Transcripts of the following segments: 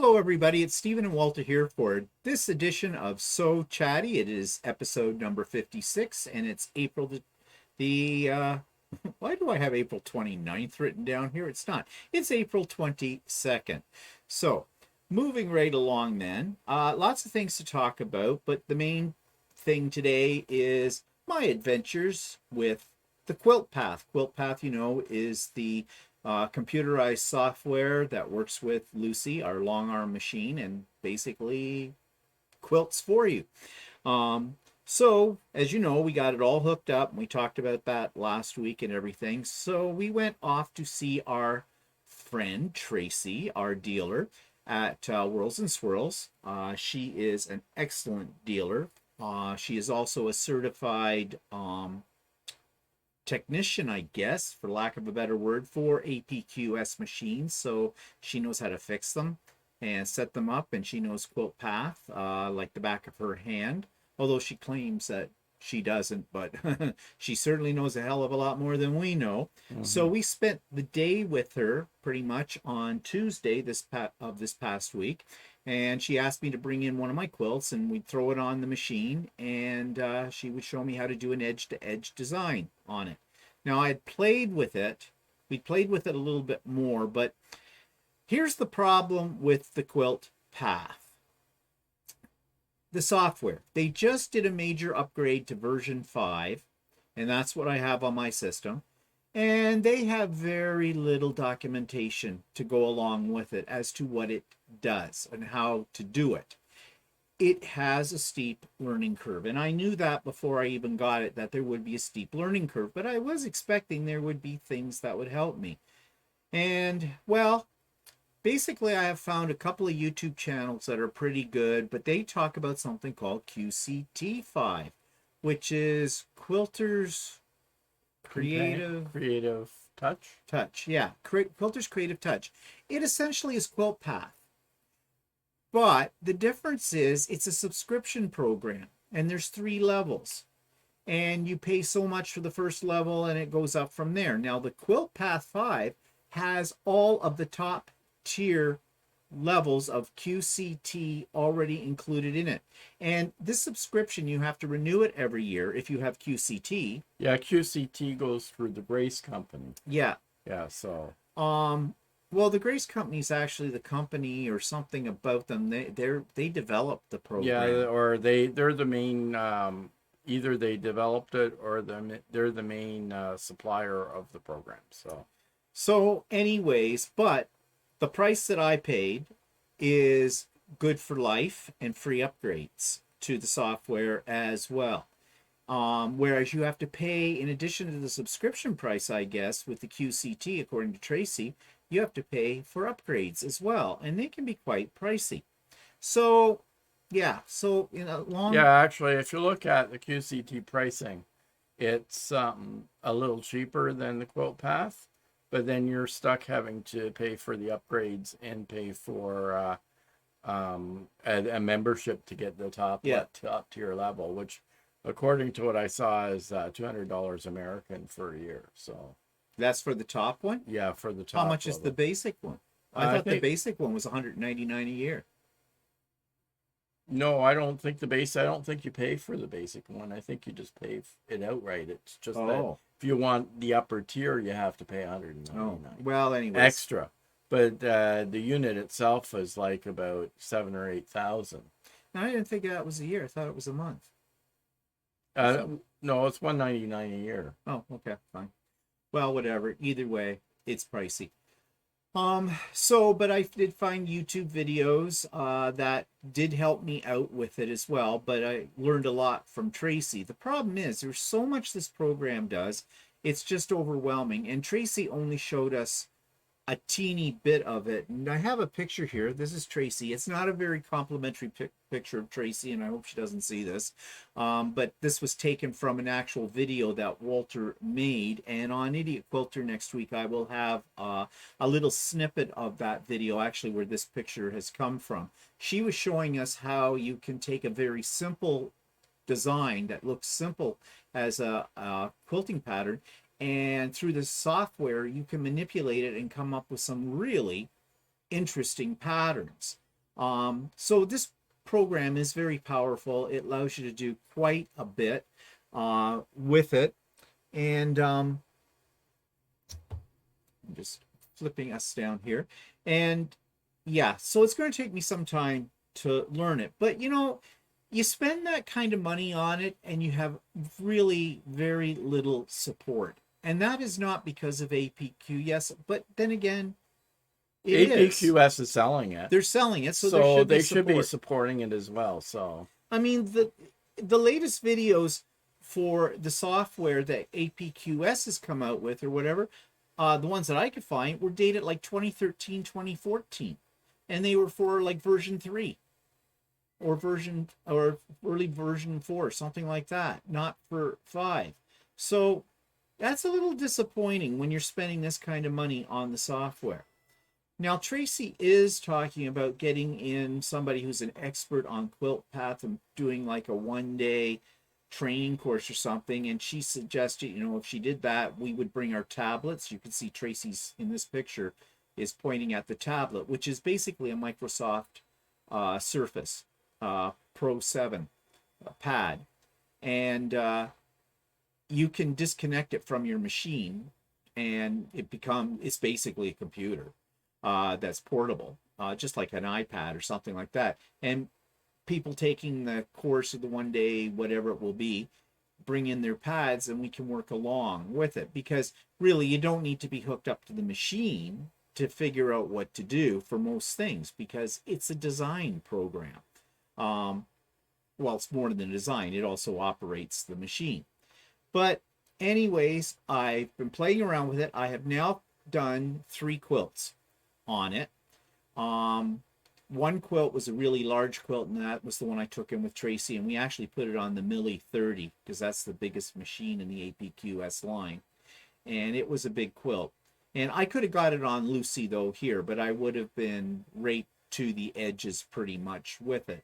Hello, everybody. It's Stephen and Walter here for this edition of So Chatty. It is episode number 56, and it's April why do I have April 29th written down here? It's not. It's April 22nd. So, moving right along then, lots of things to talk about, but the main thing today is my adventures with the Quilt Path. Quilt Path, you know, is the computerized software that works with Lucy, our long arm machine, and basically quilts for you. So, as you know, we got it all hooked up, and we talked about that last week and everything. So we went off to see our friend Tracy, our dealer, at Whirls and Swirls. She is an excellent dealer. She is also a certified technician, I guess, for lack of a better word, for APQS machines. So she knows how to fix them and set them up, and she knows Quilt Path like the back of her hand. Although she claims that she doesn't, but she certainly knows a hell of a lot more than we know. So we spent the day with her pretty much on Tuesday of this past week, and she asked me to bring in one of my quilts, and we'd throw it on the machine, and she would show me how to do an edge-to-edge design on it. Now, I'd played with it. We played with it a little bit more, but here's the problem with the Quilt Path. The software. They just did a major upgrade to version 5, and that's what I have on my system. And they have very little documentation to go along with it as to what it does and how to do it. It has a steep learning curve, and I knew that before I even got it, that there would be a steep learning curve, but I was expecting there would be things that would help me. And, well, basically, I have found a couple of YouTube channels that are pretty good, but they talk about something called QCT5, which is Quilter's Creative Touch. Yeah, Quilter's Creative Touch. It essentially is Quilt Path. But the difference is it's a subscription program, and there's 3 levels. And you pay so much for the first level, and it goes up from there. Now, the Quilt Path 5 has all of the top tier levels of QCT already included in it, and this subscription, you have to renew it every year if you have QCT. Yeah, QCT goes through the Grace Company. Yeah. So well, the Grace Company is actually the company or something about them. They developed the program. Yeah, or they're the main either they developed it or they're the main supplier of the program. So anyways, but the price that I paid is good for life and free upgrades to the software as well. Whereas you have to pay, in addition to the subscription price, I guess, with the QCT, according to Tracy, you have to pay for upgrades as well. And they can be quite pricey. So, yeah. So, actually, if you look at the QCT pricing, it's a little cheaper than the Quilt Path. But then you're stuck having to pay for the upgrades and pay for a membership to get the top tier level, which, according to what I saw, is $200 American for a year. So that's for the top one? Yeah, for the top. How much level is the basic one? I thought the basic one was $199 a year. No, I don't think I don't think you pay for the basic one. I think you just pay it outright. It's just that if you want the upper tier, you have to pay $199. Well, anyway, extra. But the unit itself is like about 7,000 or 8,000. I didn't think that was a year. I thought it was a month. No, it's $199 a year. Oh, okay, fine. Well, whatever. Either way, it's pricey. But I did find YouTube videos that did help me out with it as well, but I learned a lot from Tracy. The problem is there's so much this program does, it's just overwhelming, and Tracy only showed us a teeny bit of it. And I have a picture here. This is Tracy. It's not a very complimentary picture of Tracy, and I hope she doesn't see this. But this was taken from an actual video that Walter made. And on Idiot Quilter next week, I will have a little snippet of that video, actually, where this picture has come from. She was showing us how you can take a very simple design that looks simple as a quilting pattern, and through the software you can manipulate it and come up with some really interesting patterns. So this program is very powerful. It allows you to do quite a bit with it. And I'm just flipping us down here. And yeah, so it's going to take me some time to learn it. But you know, you spend that kind of money on it and you have really very little support. And that is not because of APQS, but then again, it is. APQS is selling it. They're selling it, so there So should be they should be support. supporting it as well. So I mean, the latest videos for the software that APQS has come out with or whatever, the ones that I could find were dated like 2013, 2014. And they were for like version 3 or early version 4, something like that, not for 5. So that's a little disappointing when you're spending this kind of money on the software. Now, Tracy is talking about getting in somebody who's an expert on Quilt Path and doing like a 1-day training course or something. And she suggested, you know, if she did that, we would bring our tablets. You can see Tracy's in this picture is pointing at the tablet, which is basically a Microsoft Surface Pro 7 pad. And you can disconnect it from your machine and it's basically a computer. That's portable, just like an iPad or something like that. And people taking the course of the 1-day, whatever it will be, bring in their pads and we can work along with it. Because really, you don't need to be hooked up to the machine to figure out what to do for most things, because it's a design program. Well, it's more than design. It also operates the machine. But anyways, I've been playing around with it. I have now done 3 quilts on it. One quilt was a really large quilt, and that was the one I took in with Tracy, and we actually put it on the Millie 30 because that's the biggest machine in the APQS line, and it was a big quilt. And I could have got it on Lucy though here, but I would have been right to the edges pretty much with it.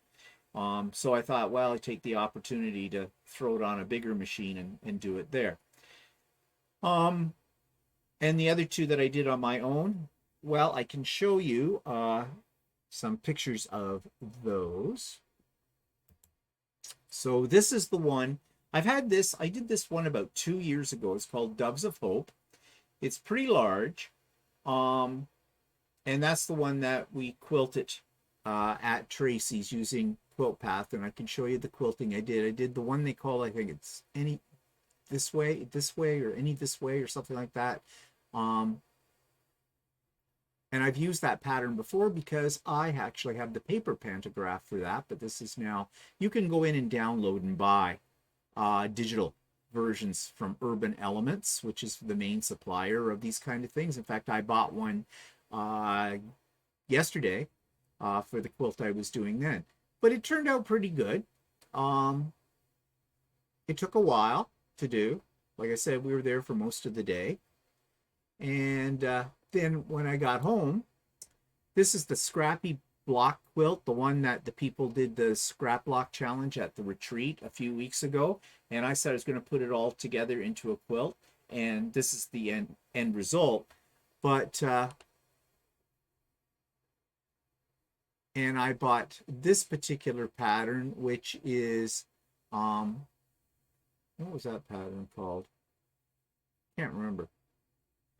So I thought, well, I'd take the opportunity to throw it on a bigger machine and do it there. And the other 2 that I did on my own, well, I can show you some pictures of those. So this is the one. I did this one about 2 years ago. It's called Doves of Hope. It's pretty large. And that's the one that we quilted at Tracy's using Quilt Path. And I can show you the quilting I did. I did the one they call, I think it's any this way, or any this way, or something like that. And I've used that pattern before because I actually have the paper pantograph for that, but this is now, you can go in and download and buy digital versions from Urban Elements, which is the main supplier of these kind of things. In fact, I bought one yesterday for the quilt I was doing then. But it turned out pretty good. It took a while to do. Like I said, we were there for most of the day. And then when I got home, this is the Scrappy Block quilt, the one that the people did the scrap block challenge at the retreat a few weeks ago. And I said I was going to put it all together into a quilt. And this is the end result. But, and I bought this particular pattern, which is, what was that pattern called? Can't remember.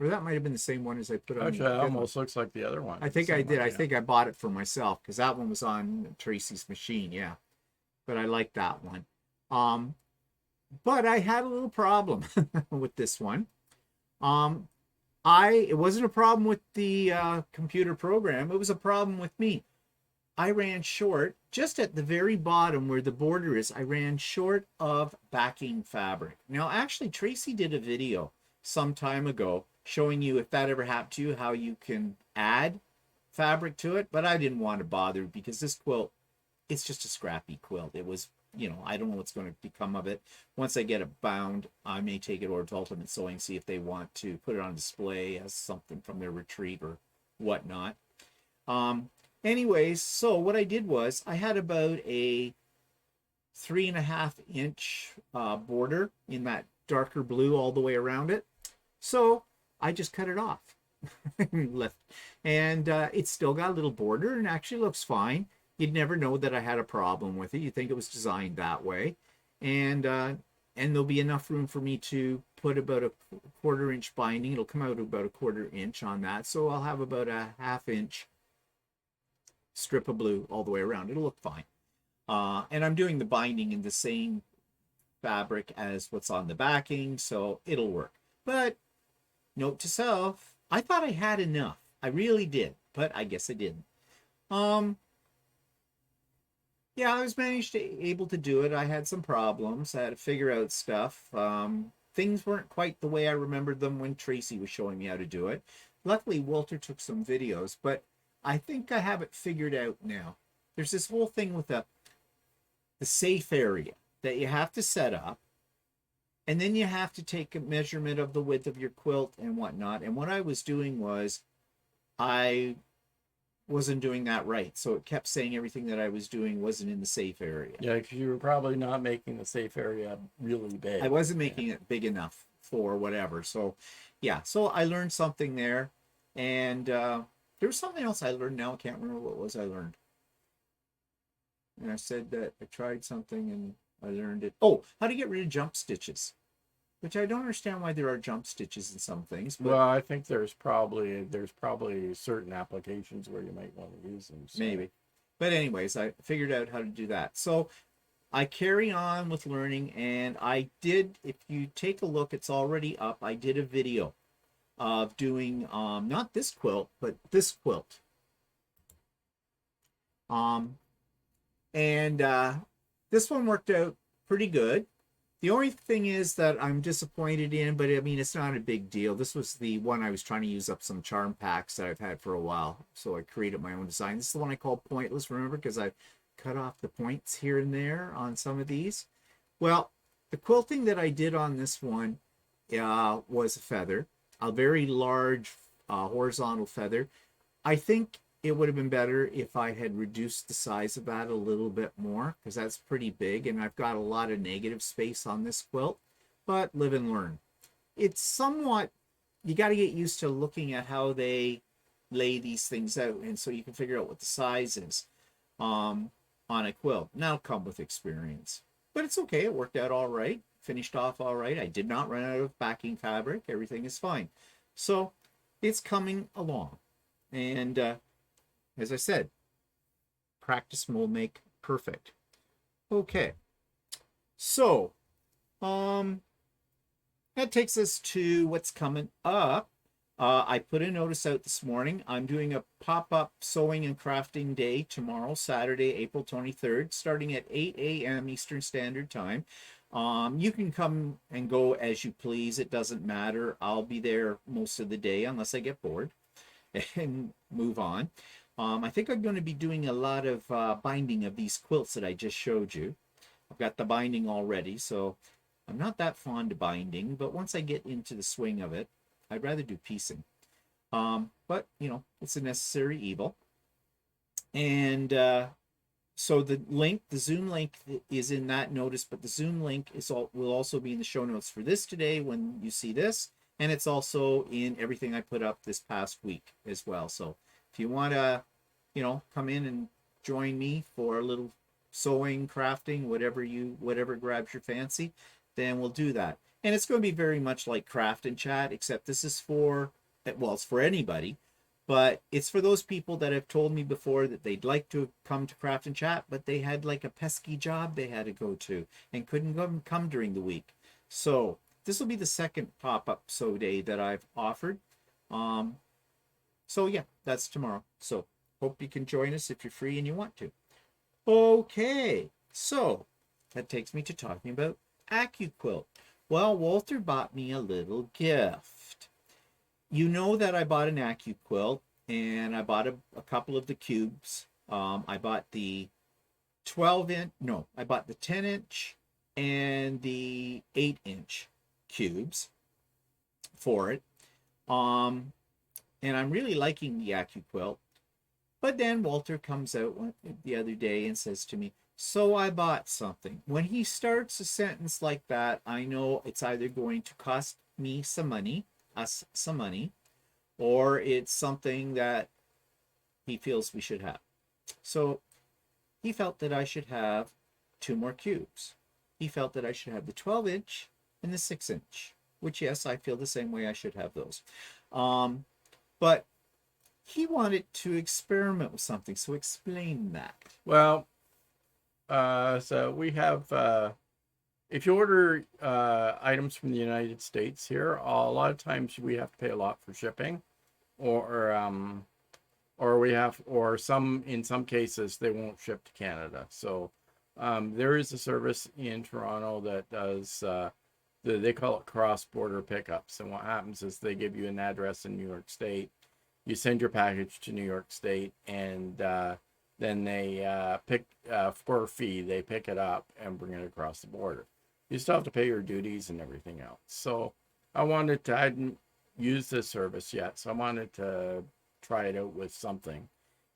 Or that might have been the same one as I put on. Actually, it almost looks like the other one. I think I did. I think I bought it for myself because that one was on Tracy's machine. Yeah. But I like that one. But I had a little problem with this one. It wasn't a problem with the computer program. It was a problem with me. I ran short, just at the very bottom where the border is, I ran short of backing fabric. Now, actually, Tracy did a video some time ago showing you, if that ever happened to you, how you can add fabric to it. But I didn't want to bother because this quilt, it's just a scrappy quilt. It was, you know, I don't know what's going to become of it. Once I get it bound, I may take it over to Ultimate Sewing, see if they want to put it on display as something from their retreat or whatnot. Anyways, so what I did was I had about a 3.5 inch border in that darker blue all the way around it. So I just cut it off. left, and it's still got a little border and actually looks fine. You'd never know that I had a problem with it. You think it was designed that way, and there'll be enough room for me to put about a quarter-inch binding. It'll come out about a quarter-inch on that, so I'll have about a half-inch strip of blue all the way around. It'll look fine. And I'm doing the binding in the same fabric as what's on the backing, so it'll work. But note to self, I thought I had enough. I really did, but I guess I didn't. Yeah, I was able to do it. I had some problems. I had to figure out stuff. Things weren't quite the way I remembered them when Tracy was showing me how to do it. Luckily, Walter took some videos, but I think I have it figured out now. There's this whole thing with the safe area that you have to set up, and then you have to take a measurement of the width of your quilt and whatnot. And what I was doing was I wasn't doing that right. So it kept saying everything that I was doing wasn't in the safe area. Yeah, because you were probably not making the safe area really big. I wasn't making it big enough for whatever. So yeah, so I learned something there. And there was something else I learned now. I can't remember what it was I learned. And I said that I tried something and I learned it. Oh, how to get rid of jump stitches. Which I don't understand why there are jump stitches in some things. But well, I think there's probably certain applications where you might want to use them. So. Maybe. But anyways, I figured out how to do that. So I carry on with learning, and I did, if you take a look, it's already up. I did a video of doing not this quilt, but this quilt. This one worked out pretty good. The only thing is that I'm disappointed in, but I mean, it's not a big deal. This was the one I was trying to use up some charm packs that I've had for a while. So I created my own design. This is the one I call Pointless, remember, because I cut off the points here and there on some of these. Well, the quilting that I did on this one was a feather, a very large horizontal feather. I think it would have been better if I had reduced the size of that a little bit more, because that's pretty big, and I've got a lot of negative space on this quilt, but live and learn. It's somewhat, you got to get used to looking at how they lay these things out, and so you can figure out what the size is on a quilt. And that'll come with experience. But it's okay, it worked out all right, finished off all right. I did not run out of backing fabric, everything is fine. So it's coming along. And as I said, practice will make perfect. Okay, so that takes us to what's coming up. I put a notice out this morning. I'm doing a pop-up sewing and crafting day tomorrow, Saturday, April 23rd, starting at 8 a.m. Eastern Standard Time. You can come and go as you please. It doesn't matter. I'll be there most of the day unless I get bored and move on. I think I'm going to be doing a lot of binding of these quilts that I just showed you. I've got the binding already, so I'm not that fond of binding, but once I get into the swing of it, I'd rather do piecing. But, you know, it's a necessary evil. And so the link, the Zoom link is in that notice, but the Zoom link will also be in the show notes for this today when you see this. And it's also in everything I put up this past week as well. So if you want to, you know, come in and join me for a little sewing, crafting, whatever grabs your fancy, then we'll do that. And it's going to be very much like Craft and Chat, except this is for, well, it's for anybody, but it's for those people that have told me before that they'd like to come to Craft and Chat, but they had like a pesky job they had to go to and couldn't come during the week. So this will be the second pop-up sew day that I've offered. So yeah, that's tomorrow. So hope you can join us if you're free and you want to. Okay, so that takes me to talking about Accuquilt. Well, Walter bought me a little gift. You know that I bought an Accuquilt, and I bought a couple of the cubes. I bought the 12-inch, no, I bought the 10-inch and the 8-inch cubes for it. And I'm really liking the Accuquilt. But then Walter comes out the other day and says to me, so I bought something. When he starts a sentence like that, I know it's either going to cost me some money, us some money, or it's something that he feels we should have. So he felt that I should have 2 more cubes. He felt that I should have the 12-inch and the 6-inch, which, yes, I feel the same way. I should have those. But he wanted to experiment with something, so explain that. Well, so we have, if you order items from the United States here, a lot of times we have to pay a lot for shipping, or in some cases they won't ship to Canada. So there is a service in Toronto that does, they call it cross-border pickups. And what happens is they give you an address in New York State. You send your package to New York State, and then they for a fee, they pick it up and bring it across the border. You still have to pay your duties and everything else. So I hadn't used this service yet, so I wanted to try it out with something.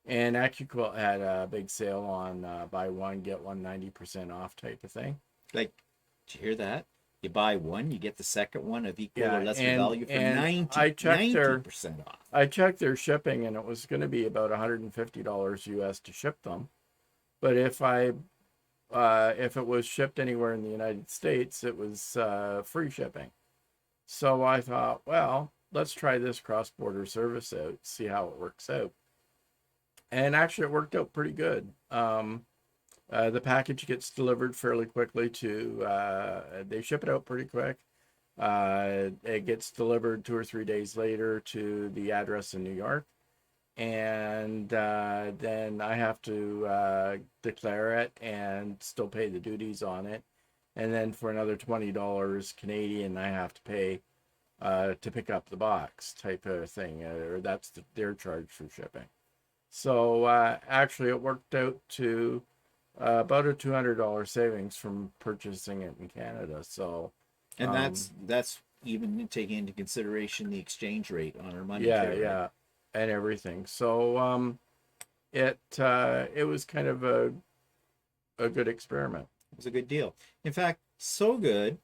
And Accuquilt had a big sale on buy one, get one 90% off type of thing. Like, did you hear that? You buy one, you get the second one of equal or lesser and, value for and 90% off. I checked their shipping, and it was going to be about $150 US to ship them. But if it was shipped anywhere in the United States, it was free shipping. So I thought, well, let's try this cross-border service out, see how it works out. And actually, it worked out pretty good. The package gets delivered fairly quickly they ship it out pretty quick. It gets delivered 2 or 3 days later to the address in New York. And then I have to declare it and still pay the duties on it. And then for another $20 Canadian, I have to pay to pick up the box type of thing, or that's their charge for shipping. So actually, it worked out to about a $200 savings from purchasing it in Canada. So, and that's even taking into consideration the exchange rate on our money. Yeah, and everything. So it was kind of a good experiment. It was a good deal. In fact, so good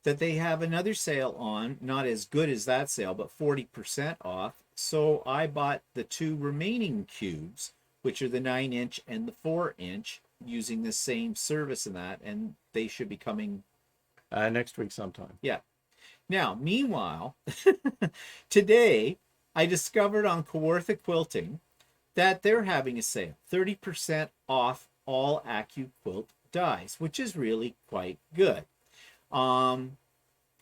that they have another sale on, not as good as that sale, but 40% off. So I bought the 2 remaining cubes, which are the 9-inch and the 4-inch, using the same service in that, and they should be coming next week sometime. Yeah. Now, meanwhile, today I discovered on Kawartha Quilting that they're having a sale, 30% off all Accuquilt dies, which is really quite good.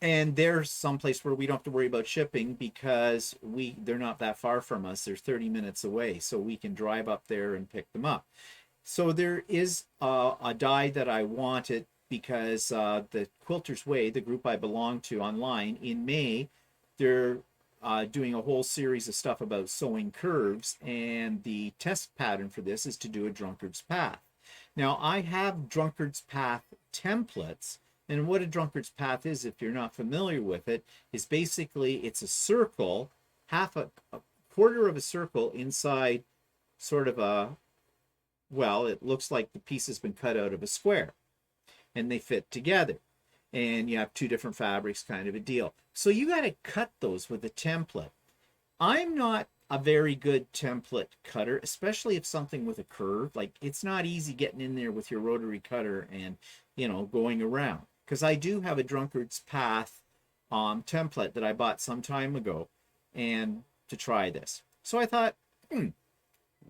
And there's someplace where we don't have to worry about shipping because they're not that far from us. They're 30 minutes away, so we can drive up there and pick them up. So there is a die that I wanted because the Quilter's Way, the group I belong to online, in May, they're doing a whole series of stuff about sewing curves, and the test pattern for this is to do a drunkard's path. Now, I have drunkard's path templates, and what a drunkard's path is, if you're not familiar with it, is basically it's a circle, a quarter of a circle inside sort of it looks like the piece has been cut out of a square, and they fit together. And you have 2 different fabrics, kind of a deal. So you got to cut those with a template. I'm not a very good template cutter, especially if something with a curve. Like, it's not easy getting in there with your rotary cutter and, going around. Because I do have a drunkard's path template that I bought some time ago and to try this. So I thought,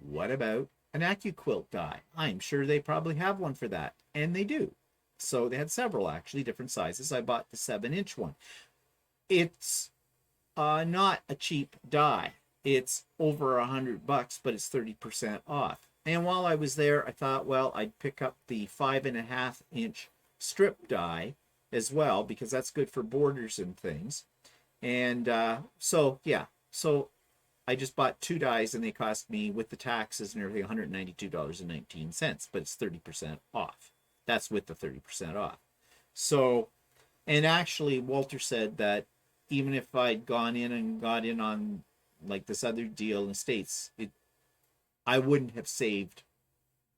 what about an Accuquilt die? I'm sure they probably have one for that. And they do. So they had several, actually, different sizes. I bought the 7-inch one. It's not a cheap die. It's over $100, but it's 30% off. And while I was there, I thought, well, I'd pick up the 5.5-inch strip die as well, because that's good for borders and things. And so I just bought 2 dies, and they cost me, with the taxes and everything, $192.19, but it's 30% off. That's with the 30% off. So, and actually, Walter said that even if I'd gone in and got in on like this other deal in the States, I wouldn't have saved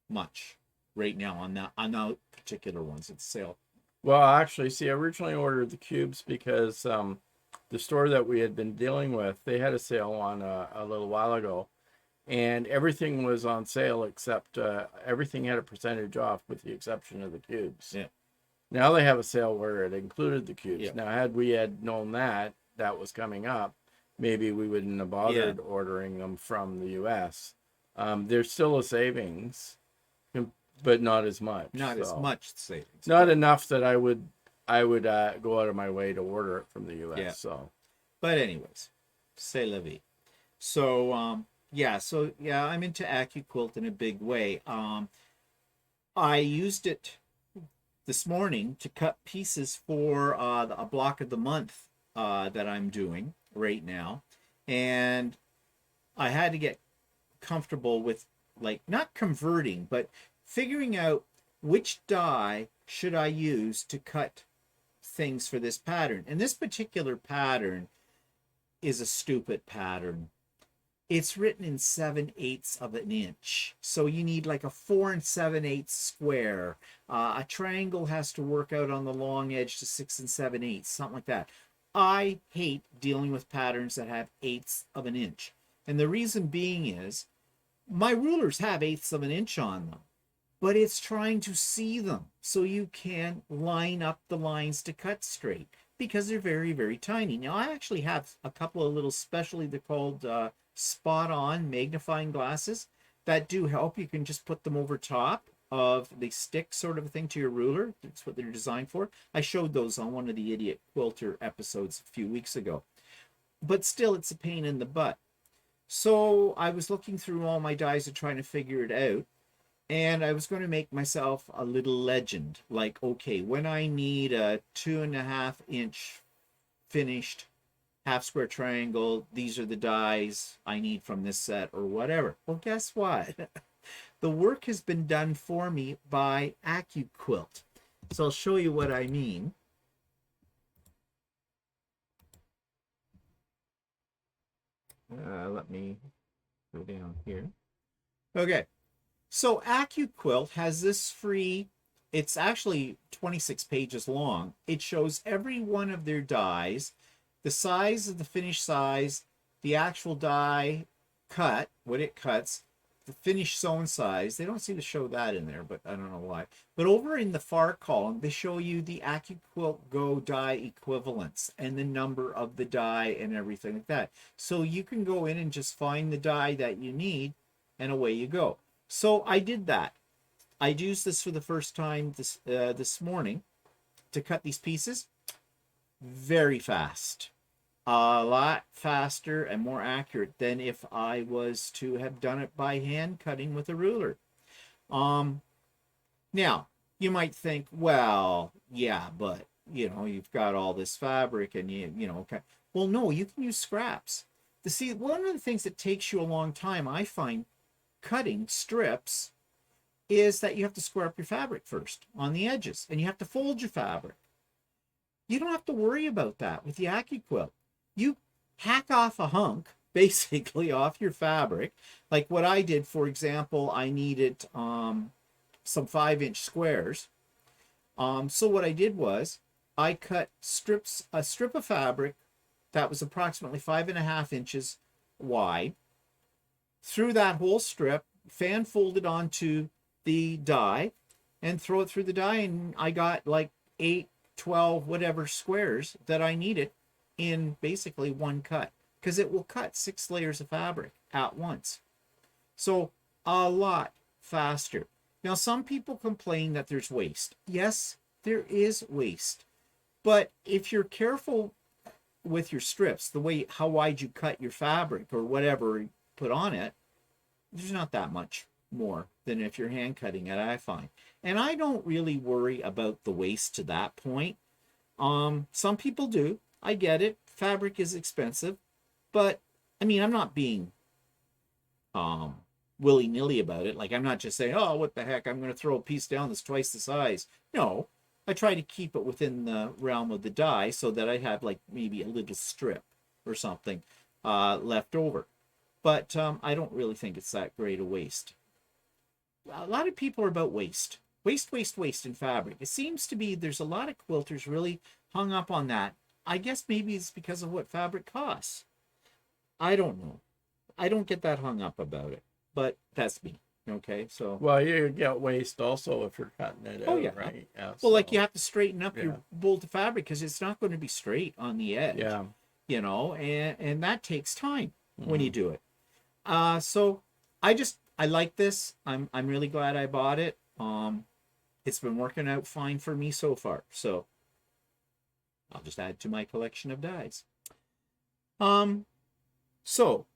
much right now on that particular ones at sale. Well, actually, see, I originally ordered the cubes because the store that we had been dealing with, they had a sale on a little while ago, and everything was on sale except everything had a percentage off with the exception of the cubes. Yeah. Now they have a sale where it included the cubes. Yeah. Now, had we had known that was coming up, maybe we wouldn't have bothered ordering them from the US. There's still a savings, but not as much. Not as much savings. Not enough that I would go out of my way to order it from the US. Yeah. So, but anyways, c'est la vie. So I'm into Accuquilt in a big way. I used it this morning to cut pieces for a block of the month that I'm doing right now, and I had to get comfortable with, like, not converting, but figuring out which die should I use to cut things for this pattern. And this particular pattern is a stupid pattern. It's written in 7/8 of an inch. So you need like a 4 7/8 square. A triangle has to work out on the long edge to 6 7/8, something like that. I hate dealing with patterns that have 1/8 of an inch. And the reason being is my rulers have 1/8 of an inch on them, but it's trying to see them so you can line up the lines to cut straight because they're very, very tiny. Now, I actually have a couple of little, specially they're called spot-on magnifying glasses that do help. You can just put them over top of the stick sort of thing to your ruler. That's what they're designed for. I showed those on one of the Idiot Quilter episodes a few weeks ago. But still, it's a pain in the butt. So I was looking through all my dies and trying to figure it out. And I was going to make myself a little legend. Like, okay, when I need a 2.5 inch finished half square triangle, these are the dies I need from this set or whatever. Well, guess what? The work has been done for me by Accuquilt. So I'll show you what I mean. Let me go down here. Okay. So Accuquilt has this free, it's actually 26 pages long. It shows every one of their dies, the size of the finished size, the actual die cut, what it cuts, the finished sewn size. They don't seem to show that in there, but I don't know why. But over in the far column, they show you the Accuquilt Go die equivalents and the number of the die and everything like that. So you can go in and just find the die that you need, and away you go. So I did that. I used this for the first time this morning to cut these pieces. Very fast. A lot faster and more accurate than if I was to have done it by hand cutting with a ruler. Now, you might think, well, yeah, but, you know, you've got all this fabric and you know, okay. Well, no, you can use scraps. See, one of the things that takes you a long time, I find, cutting strips, is that you have to square up your fabric first on the edges, and you have to fold your fabric. You don't have to worry about that with the Accuquilt. You hack off a hunk, basically, off your fabric. Like what I did, for example, I needed some 5-inch squares. So what I did was I cut a strip of fabric that was approximately 5.5 inches wide. Through that whole strip, fan folded onto the die, and throw it through the die, and I got like 8, 12, whatever squares that I needed in basically one cut, because it will cut 6 layers of fabric at once. So a lot faster. Now, some people complain that there's waste. Yes, there is waste, but if you're careful with your strips, the way how wide you cut your fabric or whatever you put on it, there's not that much more than if you're hand cutting it, I find. And I don't really worry about the waste to that point. Some people do. I get it. Fabric is expensive, but I mean, I'm not being willy-nilly about it. Like, I'm not just saying, oh, what the heck, I'm going to throw a piece down that's twice the size. No, I try to keep it within the realm of the die so that I have like maybe a little strip or something left over. But I don't really think it's that great a waste. A lot of people are about waste. Waste in fabric. It seems to be there's a lot of quilters really hung up on that. I guess maybe it's because of what fabric costs. I don't know. I don't get that hung up about it, but that's me. Okay, so Well, you get waste also if you're cutting it oh out, yeah. right? Yeah. Well, like So, you have to straighten up yeah. your bolt of fabric because it's not going to be straight on the edge. Yeah. And that takes time when you Mhm. do it. So I like this. I'm really glad I bought it. It's been working out fine for me so far. So I'll just add to my collection of dies. So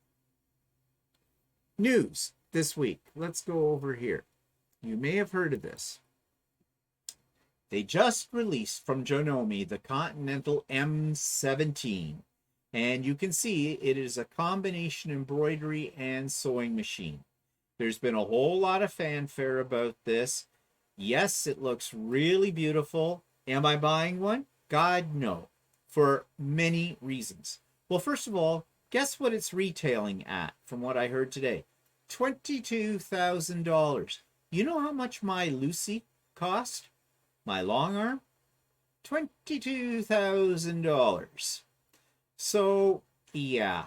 news this week. Let's go over here. You may have heard of this. They just released from Janome the Continental M17. And you can see it is a combination embroidery and sewing machine. There's been a whole lot of fanfare about this. Yes, it looks really beautiful. Am I buying one? God, no. For many reasons. Well, first of all, guess what it's retailing at from what I heard today? $22,000. You know how much my Lucy cost? My long arm? $22,000. So, yeah.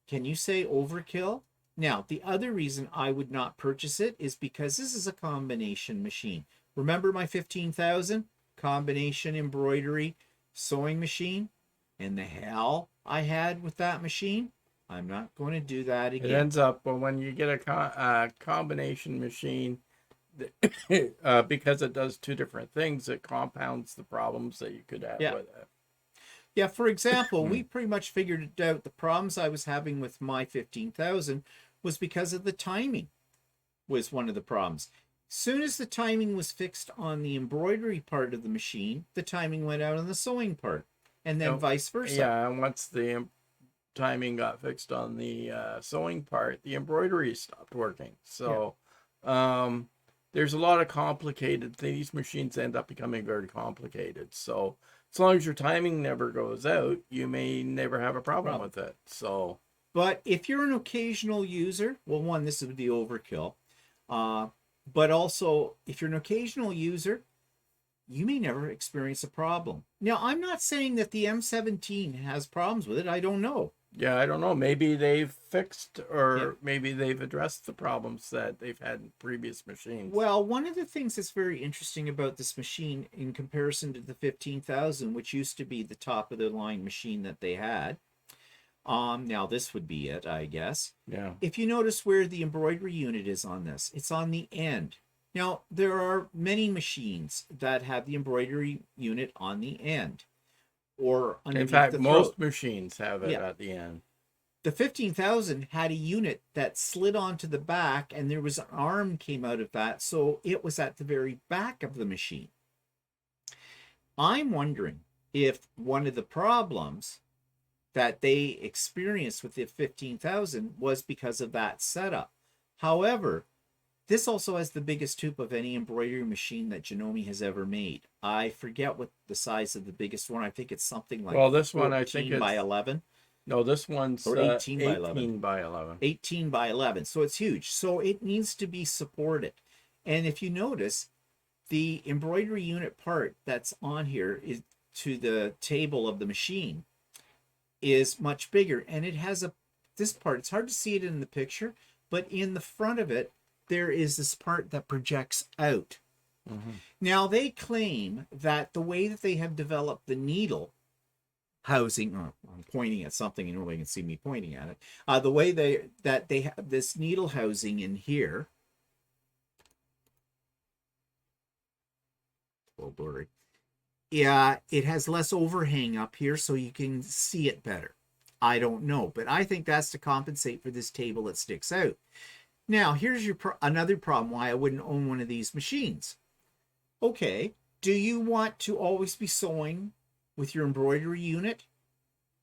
Can you say overkill? Now, the other reason I would not purchase it is because this is a combination machine. Remember my 15,000 combination embroidery sewing machine and the hell I had with that machine? I'm not going to do that It again. ends up, but when you get a combination machine, because it does two different things, it compounds the problems that you could have Yeah. with it. Yeah, for example, we pretty much figured it out. The problems I was having with my 15,000 was because of the timing was one of the problems. Soon as the timing was fixed on the embroidery part of the machine, the timing went out on the sewing part, and then vice versa. Yeah, and once the timing got fixed on the sewing part, the embroidery stopped working. So there's a lot of complicated things. These machines end up becoming very complicated. So as long as your timing never goes out, you may never have a problem with it. So, but if you're an occasional user, well, one, this would be overkill. But also, if you're an occasional user, you may never experience a problem. Now, I'm not saying that the M17 has problems with it. I don't know. Yeah, I don't know. Maybe they've fixed or maybe they've addressed the problems that they've had in previous machines. Well, one of the things that's very interesting about this machine in comparison to the 15,000, which used to be the top of the line machine that they had. Now this would be it, I guess. Yeah. If you notice where the embroidery unit is on this, it's on the end. Now, there are many machines that have the embroidery unit on the end. Or in fact, most machines have it at the end. The 15,000 had a unit that slid onto the back, and there was an arm came out of that, so it was at the very back of the machine. I'm wondering if one of the problems that they experienced with the 15,000 was because of that setup. However, this also has the biggest tube of any embroidery machine that Janome has ever made. I forget what the size of the biggest one. I think it's something like this one I think it's by 11. No, this one's or 18 by 11. 18 by 11. 18 by 11. So it's huge. So it needs to be supported. And if you notice, the embroidery unit part that's on here is to the table of the machine is much bigger. And it has this part, it's hard to see it in the picture, but in the front of it, there is this part that projects out. Mm-hmm. Now, they claim that the way that they have developed the needle housing, I'm pointing at something, and nobody can see me pointing at it. The way they have this needle housing in here. Oh, blurry. Yeah, it has less overhang up here, so you can see it better. I don't know, but I think that's to compensate for this table that sticks out. Now, here's another problem why I wouldn't own one of these machines. Okay, do you want to always be sewing with your embroidery unit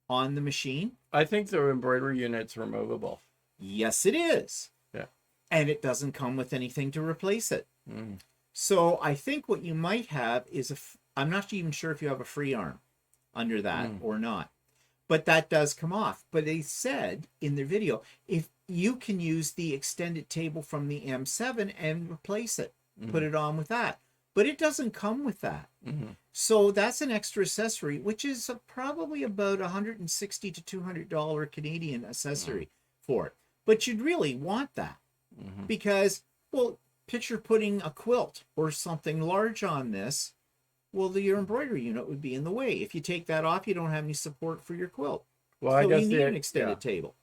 on the machine? I think the embroidery unit's removable. Yes, it is. Yeah. And it doesn't come with anything to replace it. Mm. So I think what you might have is I'm not even sure if you have a free arm under that or not. But that does come off. But they said in their video, if you can use the extended table from the M7 and replace it, put it on with that. but it doesn't come with that. Mm-hmm. So that's an extra accessory, which is probably about $160 to $200 Canadian accessory for it. But you'd really want that because, well, picture putting a quilt or something large on this. Well, your embroidery unit would be in the way. If you take that off, you don't have any support for your quilt. Well, I So guess you need an extended table.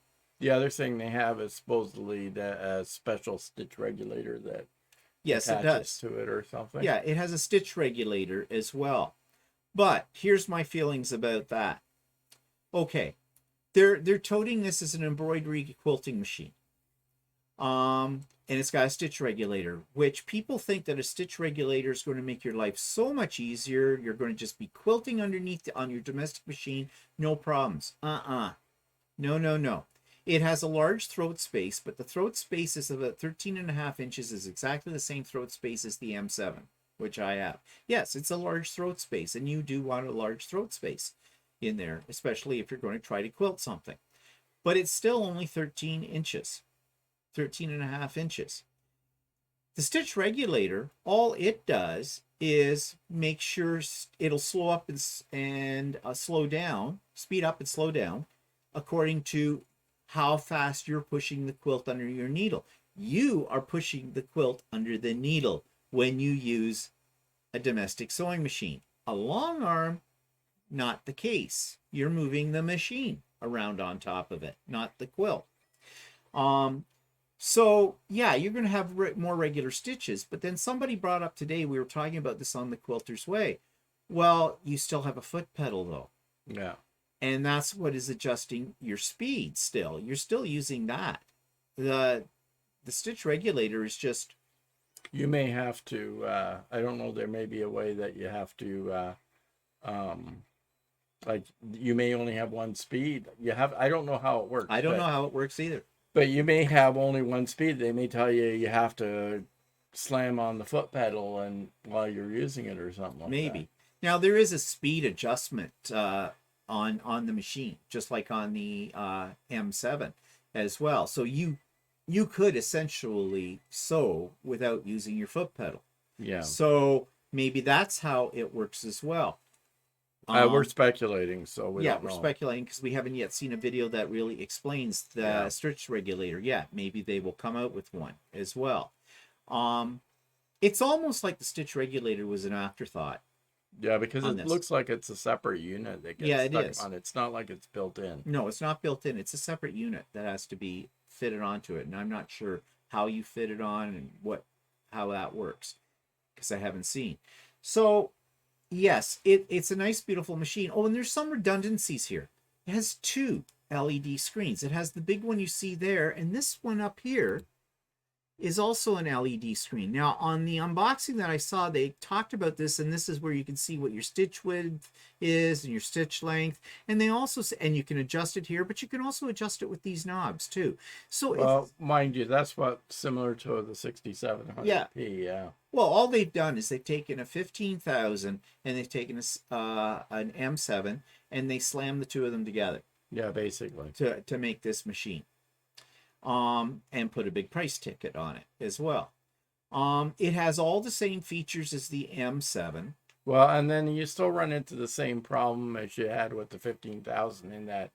the other thing they have is supposedly the special stitch regulator that Yes, it attaches does. to it or something. Yeah, it has a stitch regulator as well. But here's my feelings about that. Okay, they're toting this as an embroidery quilting machine. And it's got a stitch regulator, which people think that a stitch regulator is going to make your life so much easier. You're going to just be quilting underneath on your domestic machine, no problems. No. It has a large throat space, but the throat space is about 13.5 inches, is exactly the same throat space as the M7, which I have. Yes, it's a large throat space, and you do want a large throat space in there, especially if you're going to try to quilt something. But it's still only 13 inches. 13.5 inches. The stitch regulator, all it does is make sure it'll slow up and slow down, speed up and slow down, according to how fast you're pushing the quilt under your needle. You are pushing the quilt under the needle when you use a domestic sewing machine. A long arm, not the case. You're moving the machine around on top of it, not the quilt. So yeah, you're going to have more regular stitches, but then somebody brought up today, we were talking about this on the Quilter's Way. Well, you still have a foot pedal though. Yeah. And that's what is adjusting your speed still. You're still using that. The stitch regulator is just... You may have to, I don't know, there may be a way that you have to, like you may only have one speed. I don't know how it works. I don't know how it works either. But you may have only one speed. They may tell you you have to slam on the foot pedal and while you're using it or something like Maybe. that. Now there is a speed adjustment on the machine, just like on the M7 as well. So you could essentially sew without using your foot pedal. Yeah. So maybe that's how it works as well. We're speculating, so we're speculating because we haven't yet seen a video that really explains the stitch regulator. Yeah, maybe they will come out with one as well. It's almost like the stitch regulator was an afterthought. Yeah, because it looks like it's a separate unit that gets stuck on. It's not like it's built in. No, it's not built in. It's a separate unit that has to be fitted onto it, and I'm not sure how you fit it on and how that works because I haven't seen. So yes, it's a nice, beautiful machine. Oh, and there's some redundancies here. It has 2 LED screens. It has the big one you see there, and this one up here is also an LED screen. Now, on the unboxing that I saw, they talked about this, and this is where you can see what your stitch width is and your stitch length. And they also say, and you can adjust it here, but you can also adjust it with these knobs too. So, well, mind you, that's similar to the 6700P. Yeah. Well, all they've done is they've taken a 15,000 and they've taken an M7 and they slammed the two of them together. Yeah, basically. To make this machine. And put a big price ticket on it as well. It has all the same features as the M7. Well, and then you still run into the same problem as you had with the 15,000 in that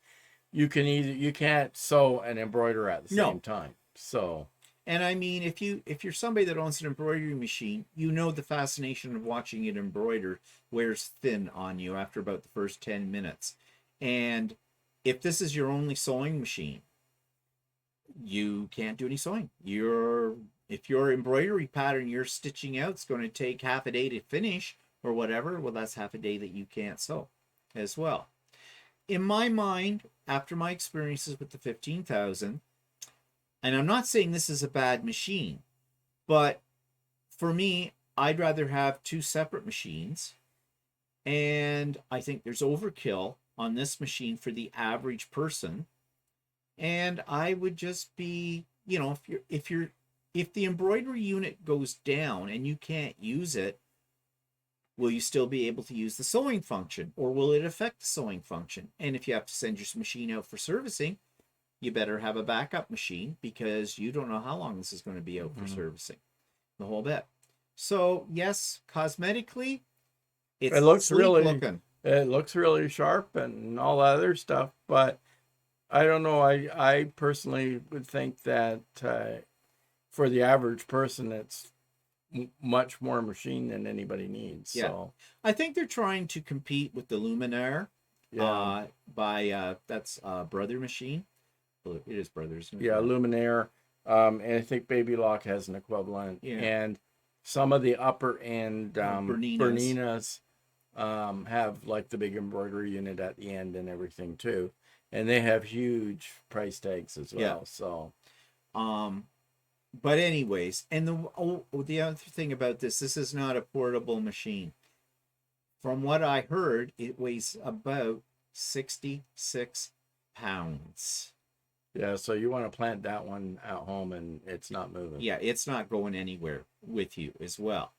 you can't sew and embroider at the same time. So, and I mean, if you're somebody that owns an embroidery machine, you know the fascination of watching it embroider wears thin on you after about the first 10 minutes. And if this is your only sewing machine, you can't do any sewing. If your embroidery pattern you're stitching out is going to take half a day to finish or whatever, well, that's half a day that you can't sew as well. In my mind, after my experiences with the 15,000, and I'm not saying this is a bad machine, but for me, I'd rather have 2 separate machines. And I think there's overkill on this machine for the average person. And I would just be, if the embroidery unit goes down and you can't use it, will you still be able to use the sewing function, or will it affect the sewing function? And if you have to send your machine out for servicing, you better have a backup machine because you don't know how long this is going to be out for servicing, the whole bit. So yes, cosmetically, It it's looks sleek really, looking. it looks really sharp and all that other stuff, but I don't know. I personally would think that for the average person, it's much more machine than anybody needs. Yeah, So I think they're trying to compete with the Luminaire. yeah, By that's Brother Machine. Well, it is Brothers. yeah, Luminaire, and I think Baby Lock has an equivalent, Yeah, and some of the upper end Bernina's. Berninas have like the big embroidery unit at the end and everything too, and they have huge price tags as Yeah. well. So Um, but anyways, and the other thing about this is not a portable machine. From what I heard, it weighs about 66 pounds. yeah, so you want to plant that one at home and it's not moving. Yeah, it's not going anywhere with you as well.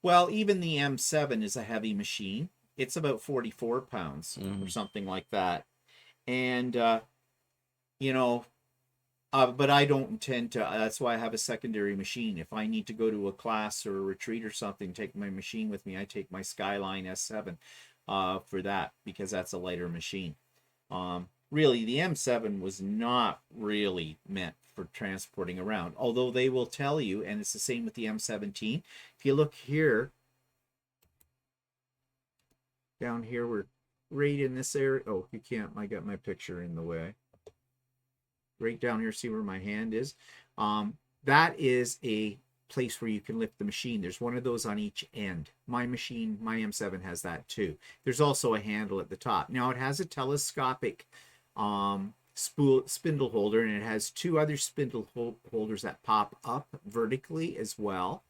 Well, even the M7 is a heavy machine. It's about 44 pounds or something like that. And, you know, but I don't intend to. That's why I have a secondary machine. If I need to go to a class or a retreat or something, take my machine with me. I take my Skyline S7 for that because that's a lighter machine. Really, the M7 was not really meant for transporting around, although they will tell you, and it's the same with the M17. If you look here, down here, we're right in this area. Oh, you can't. I got my picture in the way. Right down here, see where my hand is. That is a place where you can lift the machine. There's one of those on each end. My machine, my M7 has that too. There's also a handle at the top. Now it has a telescopic spindle holder, and it has two other spindle holders that pop up vertically as well.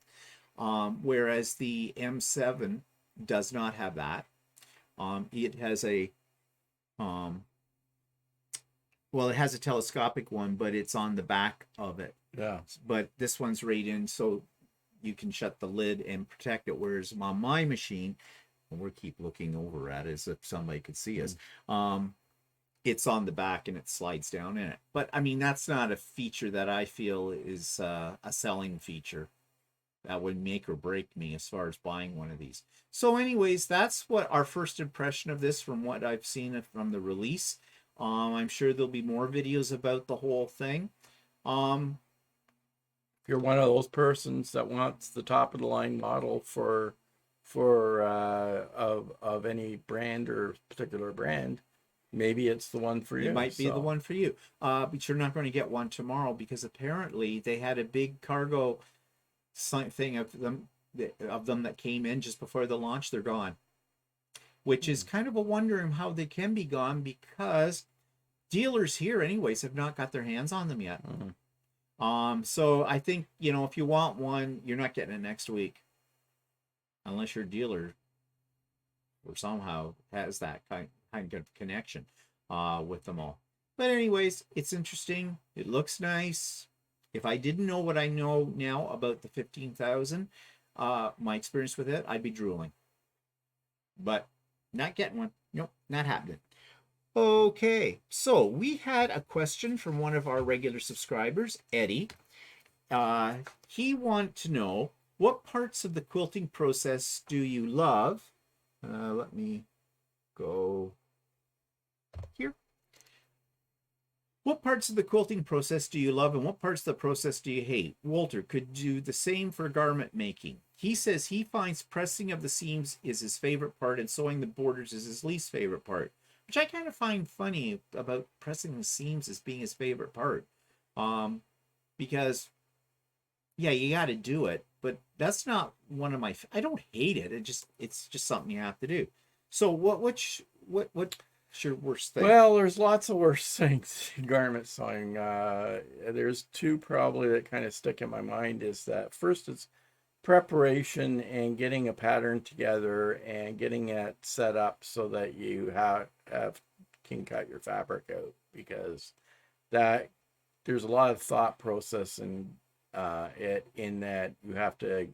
Whereas the M7 does not have that. It has a well, it has a telescopic one, but it's on the back of it. Yeah. But this one's right in, so you can shut the lid and protect it. Whereas on my machine, and we'll keep looking over at it as if somebody could see us, it's on the back and it slides down in it. But I mean, that's not a feature that I feel is a selling feature that would make or break me as far as buying one of these. So anyways, that's what our first impression of this from what I've seen from the release. I'm sure there'll be more videos about the whole thing. If you're one of those persons that wants the top of the line model for of any brand or particular brand, maybe it's the one for you. It might be the one for you. But you're not going to get one tomorrow because apparently they had a big cargo thing of them that came in just before the launch. They're gone, which is kind of a wondering how they can be gone because dealers here anyways have not got their hands on them yet. So I think, if you want one, you're not getting it next week unless your dealer or somehow has that kind of connection with them all. But anyways, it's interesting. It looks nice. If I didn't know what I know now about the 15,000, my experience with it, I'd be drooling. But not getting one. Nope, not happening. Okay, so we had a question from one of our regular subscribers, Eddie. He wanted to know, what parts of the quilting process do you love? Let me go here. What parts of the quilting process do you love and what parts of the process do you hate? Walter could do the same for garment making. He says he finds pressing of the seams is his favorite part and sewing the borders is his least favorite part, which I kind of find funny about pressing the seams as being his favorite part. Because, yeah, you got to do it, but that's not one of my, I don't hate it. It's just something you have to do. So what's your worst thing? Well, there's lots of worse things in garment sewing. There's two probably that kind of stick in my mind. Is that first is preparation and getting a pattern together and getting it set up so that you can cut your fabric out, because that there's a lot of thought process in it, in that you have to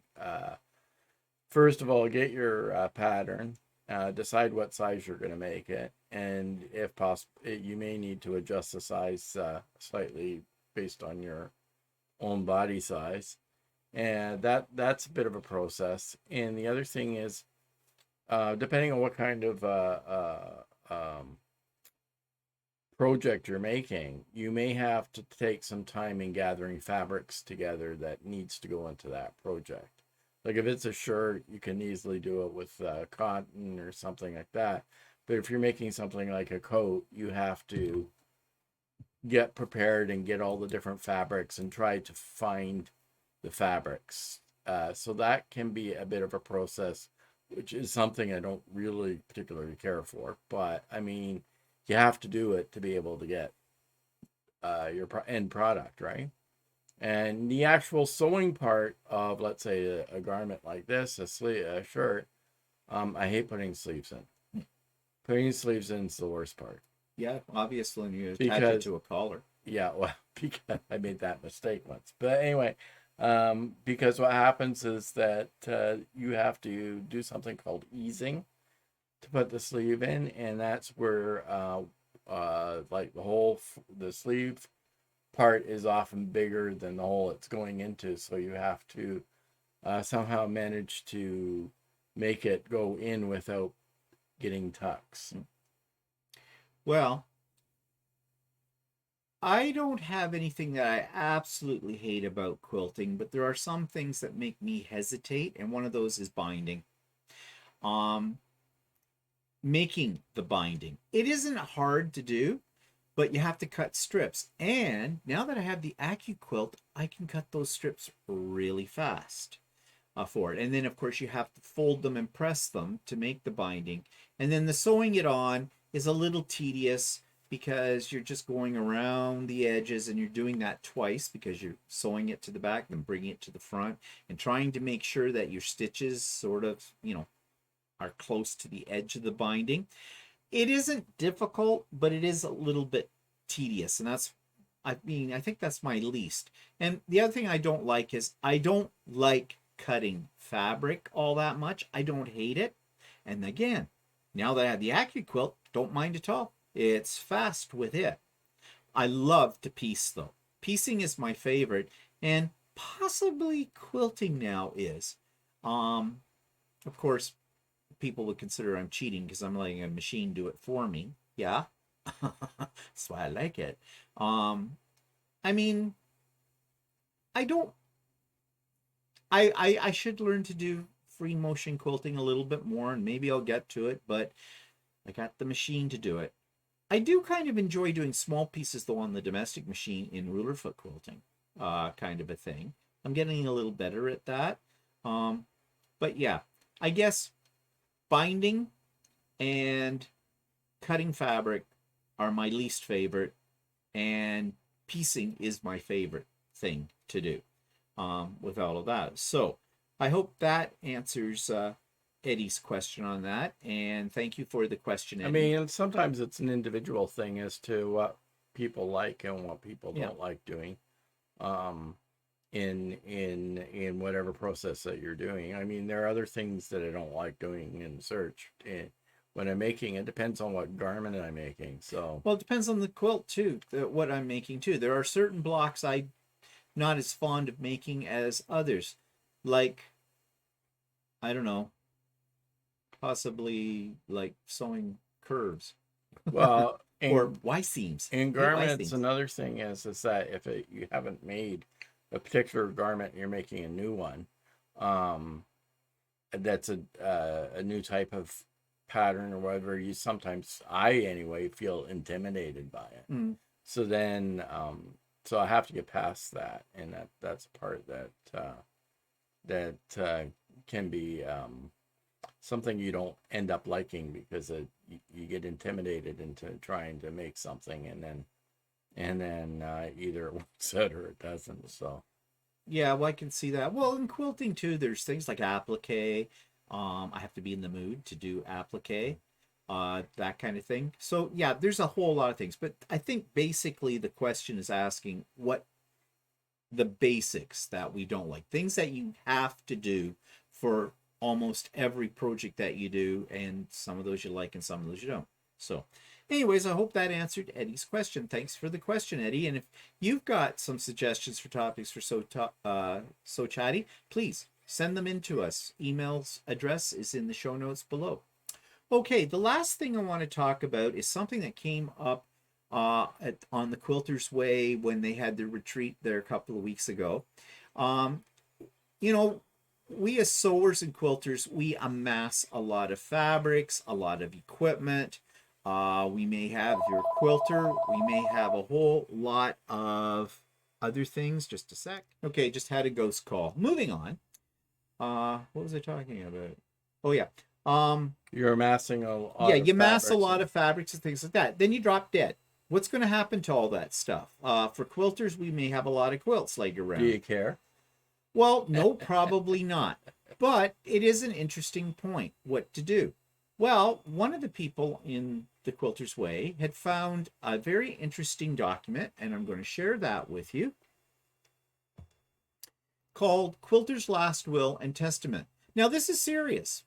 first of all get your pattern, decide what size you're going to make it, and if possible you may need to adjust the size slightly based on your own body size. And that's a bit of a process. And the other thing is, depending on what kind of project you're making, you may have to take some time in gathering fabrics together that needs to go into that project. Like if it's a shirt, you can easily do it with cotton or something like that. But if you're making something like a coat, you have to get prepared and get all the different fabrics and try to find the fabrics. So that can be a bit of a process, which is something I don't really particularly care for. But I mean, you have to do it to be able to get your end product, right? And the actual sewing part of, let's say, a garment like this, a shirt, I hate putting sleeves in. Putting sleeves in is the worst part. Yeah, obviously when you attach it Because, to a collar. yeah, well, because I made that mistake once. But anyway, because what happens is that you have to do something called easing to put the sleeve in, and that's where like the sleeve part is often bigger than the hole it's going into, so you have to somehow manage to make it go in without getting tucks. Well, I don't have anything that I absolutely hate about quilting, but there are some things that make me hesitate, and one of those is binding. Um, Making the binding. It isn't hard to do, but you have to cut strips. And now that I have the Accuquilt, I can cut those strips really fast for it. And then, of course, you have to fold them and press them to make the binding. And then the sewing it on is a little tedious because you're just going around the edges and you're doing that twice because you're sewing it to the back, then bringing it to the front and trying to make sure that your stitches sort of, are close to the edge of the binding. It isn't difficult, but it is a little bit tedious. And I think that's my least. And the other thing I don't like is I don't like cutting fabric all that much. I don't hate it. And again, now that I have the Accuquilt, don't mind at all. It's fast with it. I love to piece though. Piecing is my favorite, and possibly quilting now is. Of course, people would consider I'm cheating because I'm letting a machine do it for me. Yeah. That's why I like it. I mean, I don't I should learn to do free motion quilting a little bit more, and maybe I'll get to it, but I got the machine to do it. I do kind of enjoy doing small pieces though on the domestic machine in ruler foot quilting, kind of a thing. I'm getting a little better at that. But yeah, I guess binding and cutting fabric are my least favorite, and piecing is my favorite thing to do with all of that. So I hope that answers Eddie's question on that, and thank you for the question, Eddie. I mean, sometimes it's an individual thing as to what people like and what people don't like doing in whatever process that you're doing. I mean, there are other things that I don't like doing in search. When I'm making, it depends on what garment I'm making. So, well, it depends on the quilt too, what I'm making too. There are certain blocks I'm not as fond of making as others, like, I don't know, possibly like sewing curves well, or Y seams. in I hate Y garments, seams. another thing is that if you haven't made a particular garment, you're making a new one. That's a new type of pattern or whatever. I anyway feel intimidated by it. Mm. So then, so I have to get past that, and that's a part that can be something you don't end up liking because you get intimidated into trying to make something, and then either it works out or it doesn't. So Yeah, well, I can see that. Well, in quilting too, there's things like applique. I have to be in the mood to do applique, that kind of thing. So yeah, there's a whole lot of things. But I think basically the question is asking what the basics that we don't like, things that you have to do for almost every project that you do, and some of those you like and some of those you don't. So Anyways, I hope that answered Eddie's question. Thanks for the question, Eddie. And if you've got some suggestions for topics for So Chatty, please send them in to us. Email's address is in the show notes below. Okay, the last thing I want to talk about is something that came up on the Quilters Way when they had their retreat there a couple of weeks ago. You know, we as sewers and quilters, we amass a lot of fabrics, a lot of equipment. We may have your quilter. We may have a whole lot of other things. Just a sec. Okay, just had a ghost call. Moving on. What was I talking about? Oh yeah. You're amassing a lot. Yeah, you mass a fabrics lot of fabrics and things like that. Then you drop dead. What's going to happen to all that stuff? For quilters, we may have a lot of quilts laying around. Do you care? Well, no, probably not. But it is an interesting point. What to do? Well, one of the people in the Quilters Way had found a very interesting document, and I'm going to share that with you, called Quilter's Last Will and Testament. Now, this is serious.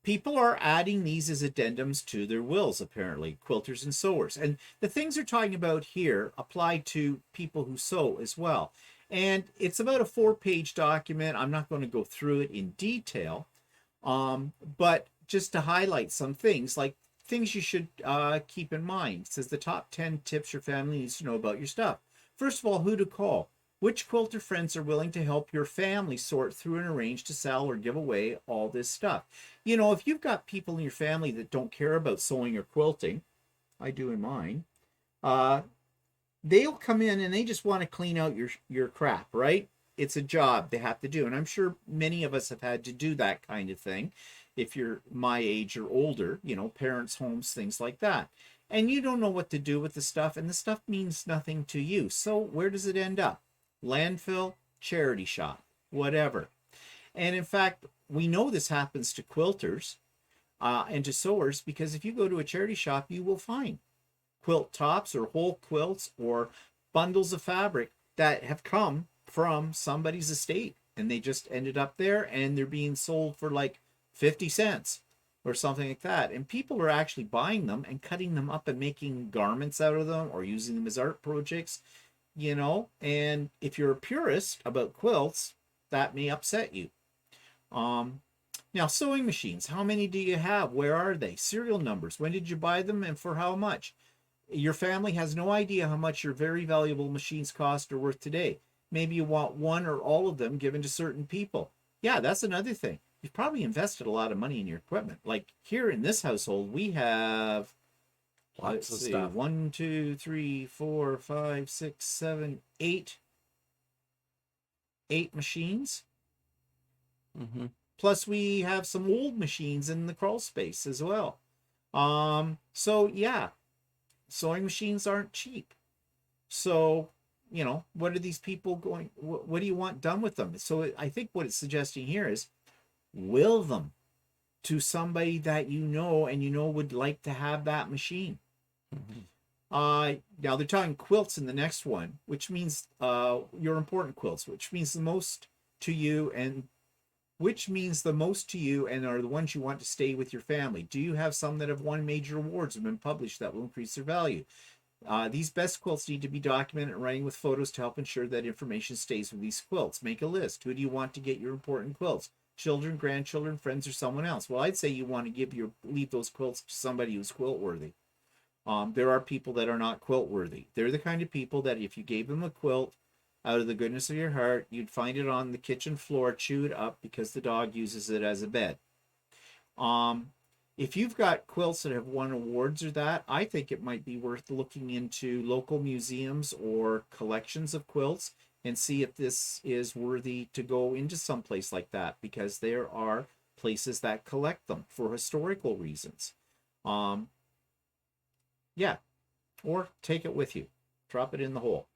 People are adding these as addendums to their wills, apparently, quilters and sewers. And the things they're talking about here apply to people who sew as well. And it's about a 4-page document. I'm not going to go through it in detail, but just to highlight some things, like things you should keep in mind. It says the top 10 tips your family needs to know about your stuff. First of all, who to call. Which quilter friends are willing to help your family sort through and arrange to sell or give away all this stuff? You know, if you've got people in your family that don't care about sewing or quilting, I do in mine, they'll come in and they just want to clean out your crap, right? It's a job they have to do. And I'm sure many of us have had to do that kind of thing. If you're my age or older, you know, parents' homes, things like that. And you don't know what to do with the stuff, and the stuff means nothing to you. So where does it end up? Landfill, charity shop, whatever. And in fact, we know this happens to quilters and to sewers, because if you go to a charity shop, you will find quilt tops or whole quilts or bundles of fabric that have come from somebody's estate, and they just ended up there and they're being sold for like 50 cents or something like that. And people are actually buying them and cutting them up and making garments out of them or using them as art projects, you know. And if you're a purist about quilts, that may upset you. Now, sewing machines, how many do you have? Where are they? Serial numbers, when did you buy them and for how much? Your family has no idea how much your very valuable machines cost or worth today. Maybe you want one or all of them given to certain people. Yeah, that's another thing. You've probably invested a lot of money in your equipment. Like here in this household, we have Lots of stuff. 1, 2, 3, 4, 5, 6, 7, 8 machines. Mm-hmm. Plus we have some old machines in the crawl space as well. So yeah, sewing machines aren't cheap. So, you know, what are these people going, what do you want done with them? So I think what it's suggesting here is will them to somebody that you know and you know would like to have that machine. Mm-hmm. Now they're talking quilts in the next one, which means your important quilts, which means the most to you, and are the ones you want to stay with your family. Do you have some that have won major awards and been published that will increase their value? These best quilts need to be documented and writing with photos to help ensure that information stays with these quilts. Make a list. Who do you want to get your important quilts? Children, grandchildren, friends, or someone else? Well, I'd say you want to leave those quilts to somebody who's quilt worthy. There are people that are not quilt worthy. They're the kind of people that if you gave them a quilt out of the goodness of your heart, you'd find it on the kitchen floor chewed up because the dog uses it as a bed. If you've got quilts that have won awards or that, I think it might be worth looking into local museums or collections of quilts and see if this is worthy to go into some place like that, because there are places that collect them for historical reasons. Yeah, or take it with you. Drop it in the hole.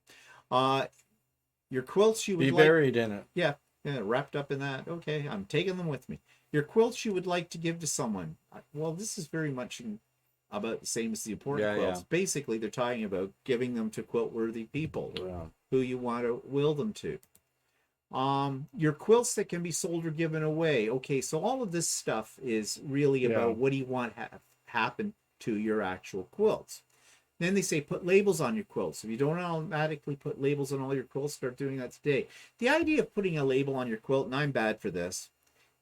Your quilts you would Be like... buried in it. Yeah, wrapped up in that. Okay, I'm taking them with me. Your quilts you would like to give to someone. Well, this is very much about the same as the important quilts. Yeah. Basically, they're talking about giving them to quilt-worthy people who you want to will them to. Your quilts that can be sold or given away. Okay, so all of this stuff is really about what do you want happen to your actual quilts. Then they say put labels on your quilts. If you don't automatically put labels on all your quilts, start doing that today. The idea of putting a label on your quilt, and I'm bad for this,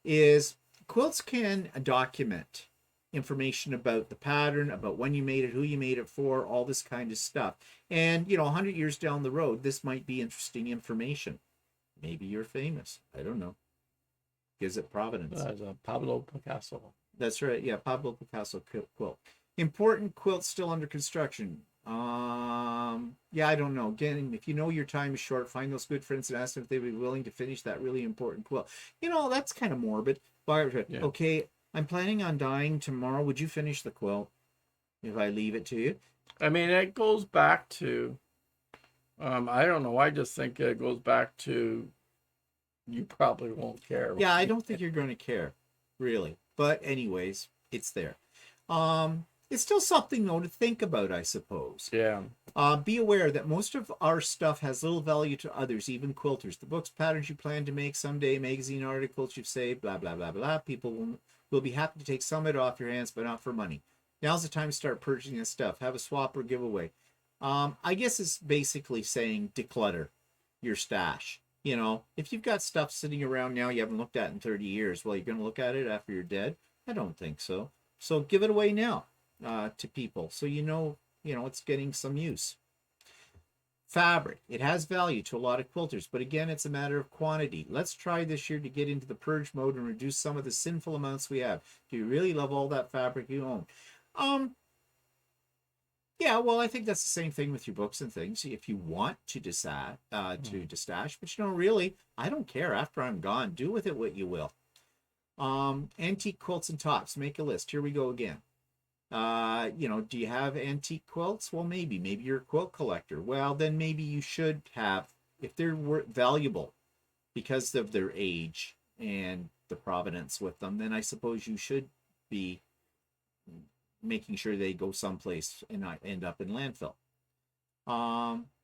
is quilts can document information about the pattern, about when you made it, who you made it for, all this kind of stuff. And, 100 years down the road, this might be interesting information. Maybe you're famous. I don't know. Gives it provenance. Pablo Picasso. That's right. Yeah, Pablo Picasso quilt. Important quilts still under construction. Yeah, I don't know. Again, if you know your time is short, find those good friends and ask them if they'd be willing to finish that really important quilt. That's kind of morbid. But, Yeah. okay, I'm planning on dying tomorrow. Would you finish the quilt if I leave it to you? I mean, it goes back to, I don't know. I just think it goes back to, you probably won't care. Yeah, I don't think you're going to care, really. But anyways, it's there. It's still something, though, to think about, I suppose. Yeah. Be aware that most of our stuff has little value to others, even quilters. The books, patterns you plan to make someday, magazine articles you've saved, blah, blah, blah, blah. People will be happy to take some of it off your hands, but not for money. Now's the time to start purchasing this stuff. Have a swap or giveaway. I guess it's basically saying declutter your stash. If you've got stuff sitting around now you haven't looked at in 30 years, well, you're going to look at it after you're dead? I don't think so. So give it away now to people so it's getting some use. Fabric. It has value to a lot of quilters, but again, it's a matter of quantity. Let's try this year to get into the purge mode and reduce some of the sinful amounts we have. Do you really love all that fabric you own? Yeah, well, I think that's the same thing with your books and things. If you want to destash, but really, I don't care. After I'm gone, do with it what you will. Antique quilts and tops. Make a list. Here we go again. Do you have antique quilts? Well, maybe you're a quilt collector. Well, then maybe you should have, if they're valuable because of their age and the provenance with them, then I suppose you should be making sure they go someplace and not end up in landfill.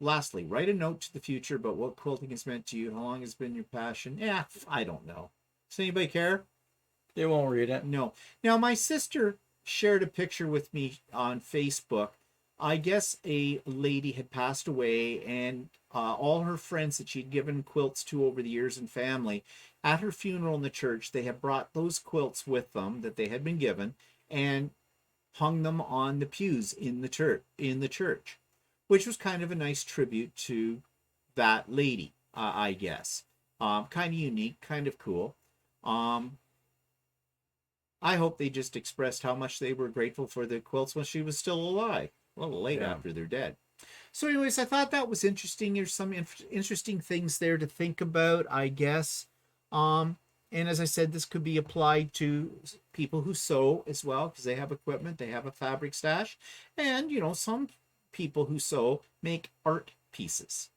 Lastly, write a note to the future about what quilting has meant to you. How long has been your passion? Yeah, I don't know. Does anybody care? They won't read it. No. Now, my sister shared a picture with me on Facebook. I guess a lady had passed away, and all her friends that she'd given quilts to over the years and family, at her funeral in the church, they had brought those quilts with them that they had been given and hung them on the pews in the church, which was kind of a nice tribute to that lady, I guess. Kind of unique, kind of cool. I hope they just expressed how much they were grateful for the quilts when she was still alive. A little late after they're dead. So anyways, I thought that was interesting. There's some interesting things there to think about, I guess. And as I said, this could be applied to people who sew as well, because they have equipment, they have a fabric stash. And, some people who sew make art pieces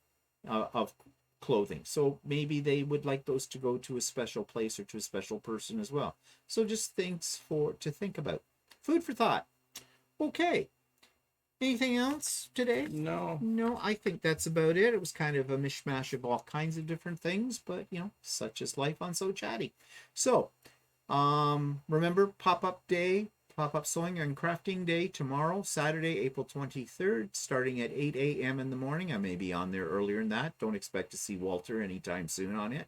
of clothing. So maybe they would like those to go to a special place or to a special person as well. So just things to think about. Food for thought. Okay. Anything else today? No, I think that's about it. It was kind of a mishmash of all kinds of different things, but such is life on So Chatty. So, remember pop-up sewing and crafting day tomorrow, Saturday, April 23rd, starting at 8 a.m. in the morning. I may be on there earlier than that. Don't expect to see Walter anytime soon on it.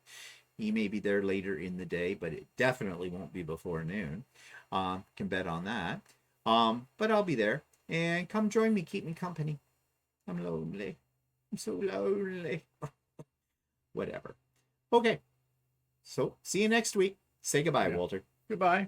He may be there later in the day, but it definitely won't be before noon. Can bet on that. But I'll be there. And come join me, keep me company. I'm lonely. I'm so lonely. Whatever. Okay. So, see you next week. Say goodbye, Walter. Goodbye.